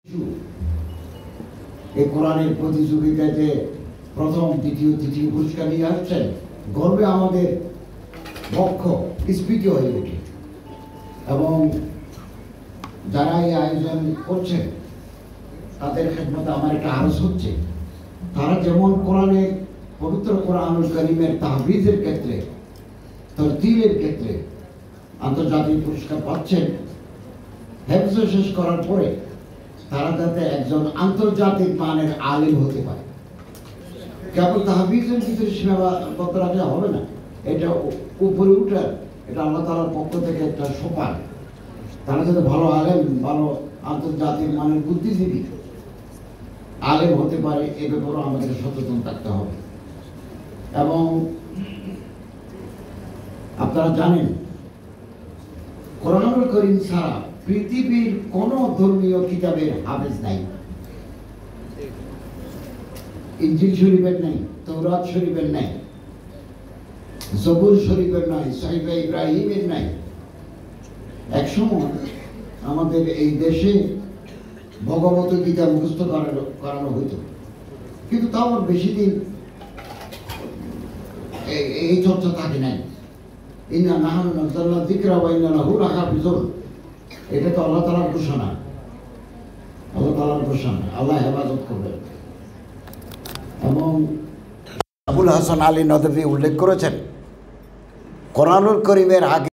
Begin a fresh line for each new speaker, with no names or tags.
এই কোরআনের প্রতিযোগিতাতে প্রথম দ্বিতীয় তৃতীয় পুরস্কার নিয়ে আসছেন, গর্বে আমাদের বক্ষ স্ফীত হয়ে ওঠে। এবং যারা এই আয়োজন করছেন তাদের খেদমতে আমার একটা আরজ হচ্ছে, তারা যেমন কোরআনের পবিত্র কোরআনুল কারীমের তাহফিজের ক্ষেত্রে, তরতিলের ক্ষেত্রে আন্তর্জাতিক পুরস্কার পাচ্ছেন, হেফজ শেষ করার পরে তারা যাতে একজন আন্তর্জাতিক মানের আলিম হতে পারে। কেবল তাহফিজের ভিতরে সীমাবদ্ধ রাখলে হবে না, এটা উপরে উঠার, এটা আল্লাহ তাআলার পক্ষ থেকে একটা সোপান। তারা যাতে ভালো আলেম, ভালো আন্তর্জাতিক মানের বুদ্ধিজীবী আলেম হতে পারে, এ ব্যাপারেও আমাদের সচেতন থাকতে হবে। এবং আপনারা জানেন, কোরআনুল কারীম ছাড়া পৃথিবীর কোন ধর্মীয় কিতাবের হাফেজ নাই। ইনজিল শরীফের নাই, তাওরাত শরীফের নাই, জবুর শরীফের নাই, সাহিফা ইব্রাহিমের নাই। একসময় আমাদের এই দেশে ভগবত গীতা মুখস্থ করানো হইত, কিন্তু তাও বেশি দিন এই চর্চা থাকে নাই। ইন্না নাহনু নাযালনা যিকরা ওয়া ইন্না লাহু লাহাফিজুন, এটা তো আল্লাহ তাআলার ঘোষণা, আল্লাহ তাআলার ঘোষণা, আল্লাহ হেফাজত করবেন। এবং আবুল হাসান আলী নদভী উল্লেখ করেছেন, কোরআনুল কারীমের আগে